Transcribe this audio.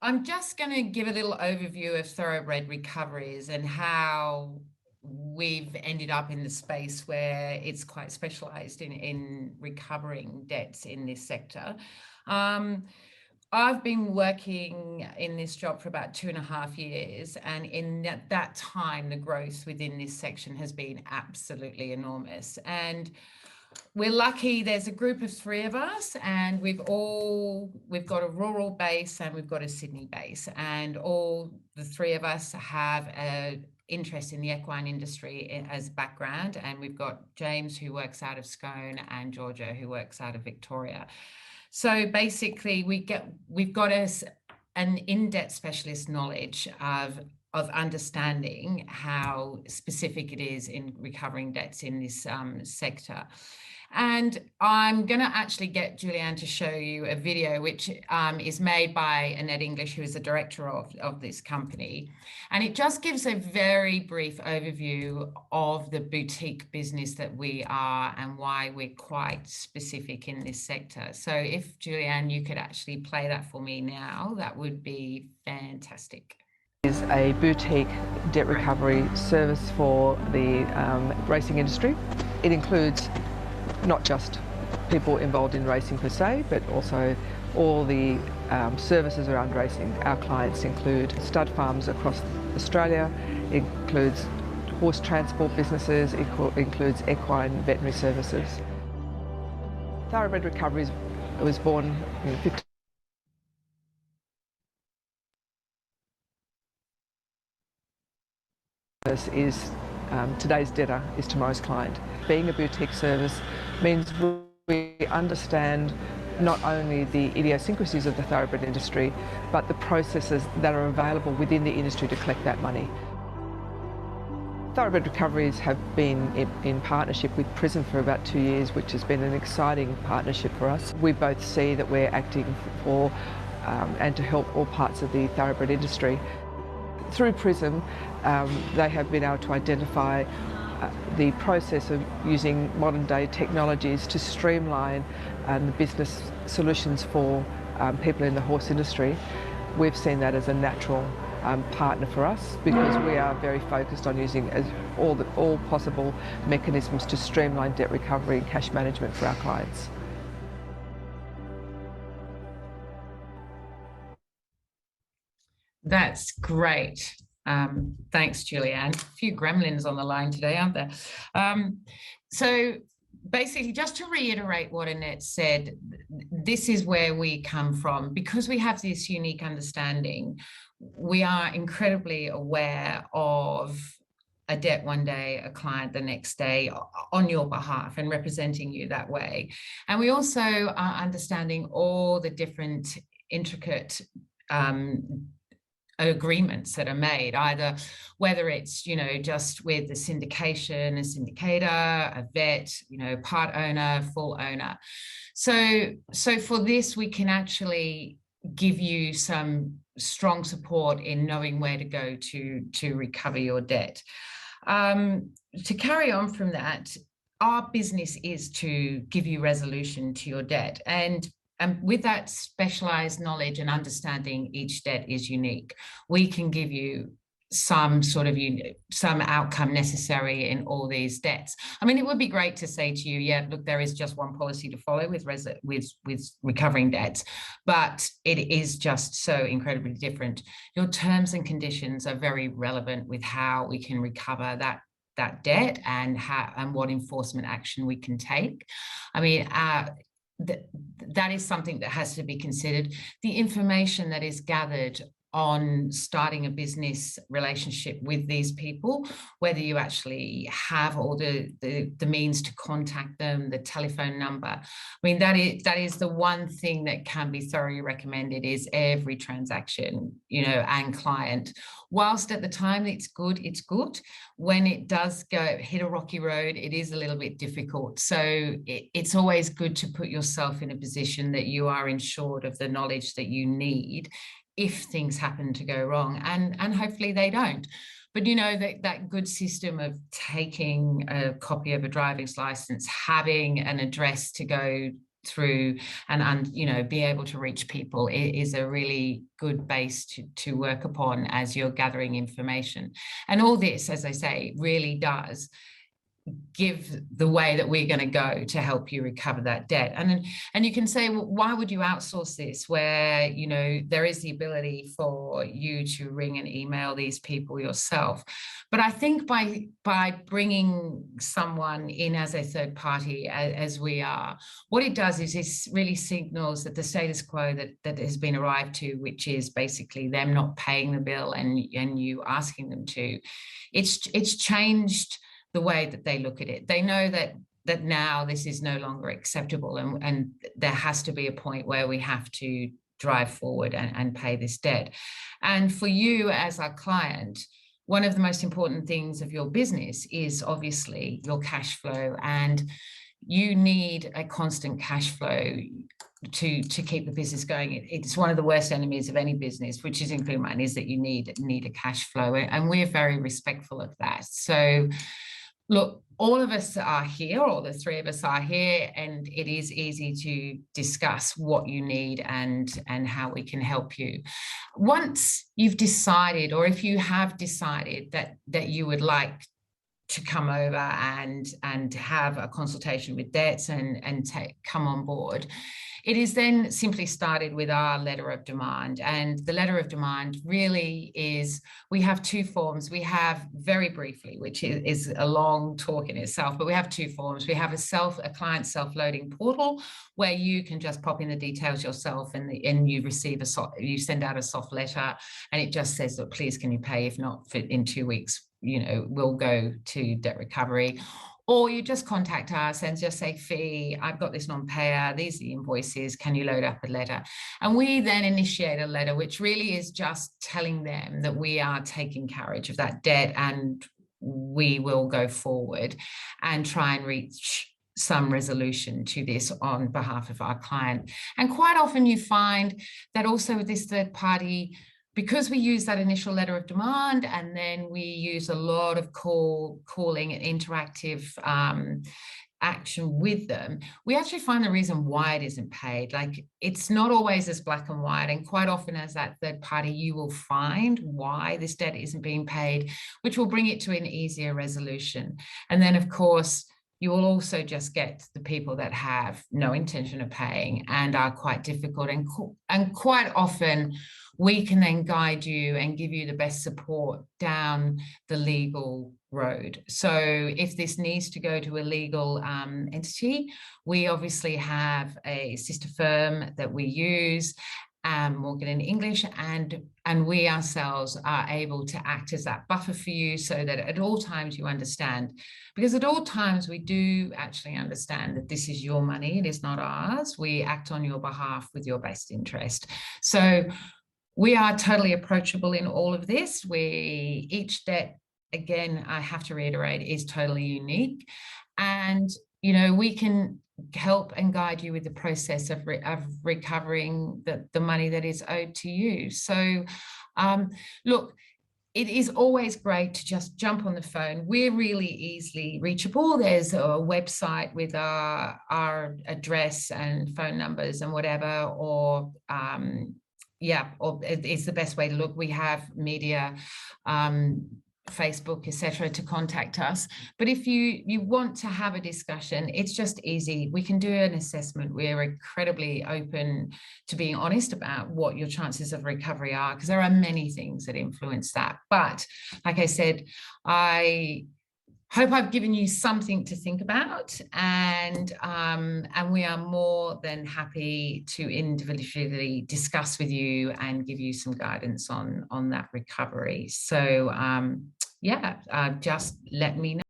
I'm just going to give a little overview of thoroughbred recoveries and how we've ended up in the space where it's quite specialized in recovering debts in this sector. Um, I've been working in this job for about 2.5 years, and in that time, the growth within this section has been absolutely enormous. And we're lucky there's a group of three of us, and we've got a rural base and we've got a Sydney base, and all the three of us have a interest in the equine industry as background. And we've got James, who works out of Scone, and Georgia, who works out of Victoria. So basically we've got an in-depth specialist knowledge of understanding how specific it is in recovering debts in this sector. And I'm going to actually get Julianne to show you a video which is made by Annette English, who is the director of this company. And it just gives a very brief overview of the boutique business that we are and why we're quite specific in this sector. So if Julianne, you could actually play that for me now, that would be fantastic. Is a boutique debt recovery service for the racing industry. It includes not just people involved in racing per se, but also all the services around racing. Our clients include stud farms across Australia, it includes horse transport businesses, it includes equine veterinary services. Thoroughbred Recoveries was born in 15 is today's debtor is tomorrow's client. Being a boutique service means we understand not only the idiosyncrasies of the thoroughbred industry, but the processes that are available within the industry to collect that money. Thoroughbred Recoveries have been in partnership with Prism for about 2 years, which has been an exciting partnership for us. We both see that we're acting for and to help all parts of the thoroughbred industry. Through Prism, they have been able to identify the process of using modern day technologies to streamline the business solutions for people in the horse industry. We've seen that as a natural partner for us, because we are very focused on using all possible mechanisms to streamline debt recovery and cash management for our clients. That's great. Thanks, Julianne. A few gremlins on the line today, aren't there? So basically, just to reiterate what Annette said, this is where we come from. Because we have this unique understanding, we are incredibly aware of a debt one day, a client the next day, on your behalf and representing you that way. And we also are understanding all the different intricate agreements that are made, either whether it's, just with the syndication, a syndicator, a vet, part owner, full owner. So for this, we can actually give you some strong support in knowing where to go to recover your debt. To carry on from that, our business is to give you resolution to your debt. And with that specialized knowledge and understanding, each debt is unique. We can give you some sort of some outcome necessary in all these debts. I mean, it would be great to say to you, yeah, look, there is just one policy to follow with recovering debts, but it is just so incredibly different. Your terms and conditions are very relevant with how we can recover that debt and what enforcement action we can take. I mean, that is something that has to be considered. The information that is gathered on starting a business relationship with these people, whether you actually have all the means to contact them, the telephone number. I mean, that is the one thing that can be thoroughly recommended, is every transaction, and client. Whilst at the time it's good, when it does hit a rocky road, it is a little bit difficult. So it's always good to put yourself in a position that you are insured of the knowledge that you need if things happen to go wrong, and hopefully they don't. But that good system of taking a copy of a driver's license, having an address to go through and you know, be able to reach people is a really good base to work upon as you're gathering information. And all this, as I say, really does give the way that we're going to go to help you recover that debt. And you can say, well, why would you outsource this, where, you know, there is the ability for you to ring and email these people yourself? But I think by bringing someone in as a third party, as we are, what it does is it really signals that the status quo that has been arrived to, which is basically them not paying the bill and you asking them to, it's changed the way that they look at it. They know that now this is no longer acceptable, and there has to be a point where we have to drive forward and pay this debt. And for you as our client, one of the most important things of your business is obviously your cash flow, and you need a constant cash flow to keep the business going. It's one of the worst enemies of any business, which is including mine, is that you need a cash flow, and we're very respectful of that. So look, all of us are here, all the three of us are here, and it is easy to discuss what you need and how we can help you. Once you've decided, or if you have decided that you would like to come over and have a consultation with debts and come on board, it is then simply started with our letter of demand. And the letter of demand really is, we have two forms. We have, very briefly, which is a long talk in itself, but we have two forms. We have a client self-loading portal where you can just pop in the details yourself, and you receive you send out a soft letter, and it just says that, please can you pay, if not in 2 weeks, you know, we'll go to debt recovery. Or you just contact us and just say, Fee, I've got this non-payer, these are the invoices, can you load up a letter? And we then initiate a letter, which really is just telling them that we are taking carriage of that debt, and we will go forward and try and reach some resolution to this on behalf of our client. And quite often you find that also with this third party, because we use that initial letter of demand, and then we use a lot of calling and interactive action with them, we actually find the reason why it isn't paid. Like, it's not always as black and white, and quite often as that third party, you will find why this debt isn't being paid, which will bring it to an easier resolution. And then, of course, you will also just get the people that have no intention of paying and are quite difficult, and quite often we can then guide you and give you the best support down the legal road. So if this needs to go to a legal entity, we obviously have a sister firm that we use, Morgan in English, and we ourselves are able to act as that buffer for you, so that at all times you understand, because at all times we do actually understand that this is your money, it is not ours. We act on your behalf with your best interest. So we are totally approachable in all of this. Each debt, again, I have to reiterate, is totally unique, and you know, we can help and guide you with the process of recovering the money that is owed to you. So look, it is always great to just jump on the phone. We're really easily reachable. There's a website with our address and phone numbers and whatever, or or it's the best way to look. We have media, Facebook, etc., to contact us. But if you want to have a discussion, it's just easy. We can do an assessment. We're incredibly open to being honest about what your chances of recovery are, because there are many things that influence that. But like I said, I hope I've given you something to think about, and we are more than happy to individually discuss with you and give you some guidance on that recovery. So just let me know.